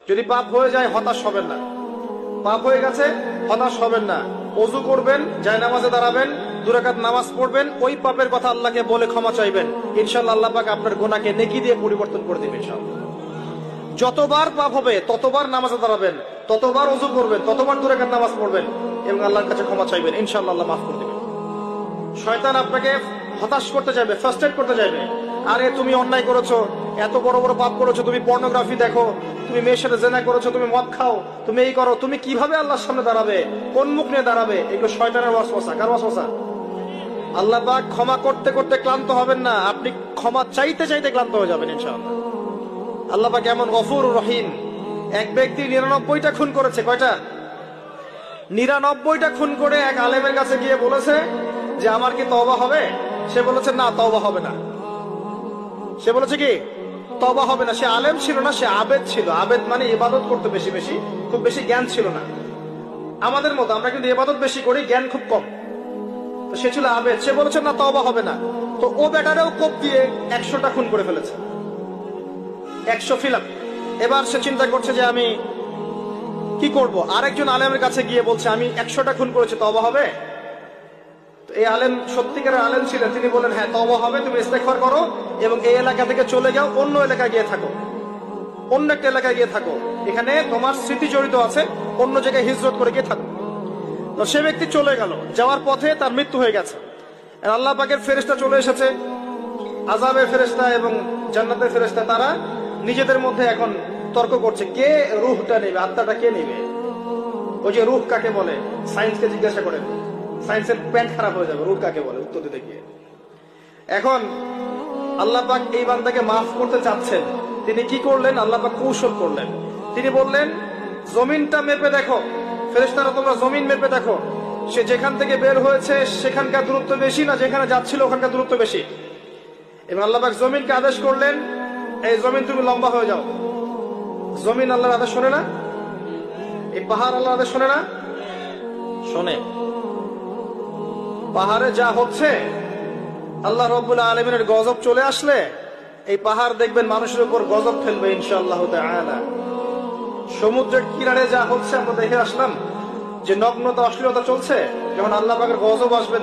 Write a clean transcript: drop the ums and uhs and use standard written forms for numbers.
যদি পাপ হয়ে যায় হতাশ হবেন না, পাপ হয়ে গেছে হতাশ হবেন না, ওযু করবেন, জায়নামাজে দাঁড়াবেন, 2 রাকাত নামাজ পড়বেন, ওই পাপের কথা আল্লাহকে বলে ক্ষমা চাইবেন, ইনশাআল্লাহ আল্লাহ পাক আপনার গুনাহকে নেকি দিয়ে পরিবর্তন করে দিবেন ইনশাআল্লাহ। যতবার পাপ হবে ততবার নামাজে দাঁড়াবেন, ততবার ওযু করবেন, ততবার 2 রাকাত নামাজ পড়বেন এবং আল্লাহর কাছে ক্ষমা চাইবেন, ইনশাআল্লাহ আল্লাহ মাফ করে দিবেন। শয়তান আপনাকে হতাশ করতে যাবে, ফ্রাস্ট্রেট করতে যাবে, আরে তুমি অন্যায় করেছো, এত বড় বড় পাপ করেছো, তুমি পর্নোগ্রাফি দেখো, তুমি মেয়ের সাথে জেনা করেছো, তুমি মদ খাও, তুমি এই করো, তুমি কিভাবে আল্লাহর সামনে দাঁড়াবে, কোন মুখ নিয়ে দাঁড়াবে? এগুলো শয়তানের ওয়াসওয়াসা। কার ওয়াসওয়াসা? আল্লাহ পাক ক্ষমা করতে করতে ক্লান্ত হবেন না, আপনি ক্ষমা চাইতে চাইতে ক্লান্ত হয়ে যাবেন ইনশাআল্লাহ। আল্লাহ পাক এমন গফুর রহিম। এক ব্যক্তি 99টা খুন করেছে, কয়টা? 99টা খুন করে এক আলেমের কাছে গিয়ে বলেছে যে আমার কি তওবা হবে? সে বলেছে না, তওবা হবে না। সে বলেছে কি তওবা হবে না। সে আলেম ছিল না, সে আবেদ ছিল। আবেদ মানে ইবাদত করতে বেশি বেশি, খুব বেশি জ্ঞান ছিল না। আমাদের মতো আমরা কিন্তু ইবাদত বেশি করি, জ্ঞান খুব কম। তো সে ছিল আবেদ, সে বলেছে না তওবা হবে না। তো ও বেটারেও কোপ দিয়ে 100টা খুন করে ফেলেছে, 100 ফিলাপ। এবার সে চিন্তা করছে যে আমি কি করব। আরেকজন আলেমের কাছে গিয়ে বলছে আমি 100টা খুন করেছি, তওবা হবে? এই আলেম সত্যিকারের আলেম ছিলেন, তিনি বলেন হ্যাঁ তওবা হবে, তুমি ইস্তেগফার করো এবং এই এলাকা থেকে চলে যাও, অন্য এলাকায় গিয়ে থাকো, অন্য একটা এলাকায় গিয়ে থাকো, এখানে তোমার স্মৃতি জড়িত আছে, অন্য জায়গায় হিজরত করে গিয়ে থাকো। তো সে ব্যক্তি চলে গেল, যাওয়ার পথে তার মৃত্যু হয়ে গেছে। আল্লাহ পাকের ফেরেশতা চলে এসেছে, আযাবের ফেরেশতা এবং জান্নাতের ফেরেশতা, তারা নিজেদের মধ্যে এখন তর্ক করছে কে রূহটা নেবে, আত্মাটা কে নেবে। ওই যে রূহ কাকে বলে, সায়েন্সকে জিজ্ঞাসা করেন, সায়েন্সের প্যান্ট খারাপ হয়ে যাবে, রূহ কাকে বলে উত্তর দিতে গিয়ে। এখন আল্লাহ পাক এই বান্দাকে মাফ করতে চাচ্ছেন, তিনি কি করলেন? আল্লাহ পাক কৌশল করলেন। তিনি বললেন জমিনটা মেপে দেখো, ফেরেশতারা তোমরা জমিন মেপে দেখো, সে যেখান থেকে বের হয়েছে সেখানকার দূরত্ব বেশি না যেখানে যাচ্ছিল ওখানকার দূরত্ব বেশি। এবং আল্লাহ পাক জমিনকে আদেশ করলেন এই জমিন তুমি লম্বা হয়ে যাও। জমিন আল্লাহর আদেশ শোনে না? এই পাহাড় আল্লাহর আদেশ শোনে না? শোনে। পাহাড়ে যা হচ্ছে, আল্লাহ রাব্বুল আলামিনের গজব চলে আসলে এই পাহাড় দেখবেন মানুষের উপর গজব ফেলবে ইনশাআল্লাহ তাআলা। সমুদ্রের কিনারে যা হচ্ছে আমরা দেখে আসলাম যে নগ্নতা অশ্লীলতা চলছে, যখন আল্লাহ পাকের গজব আসবে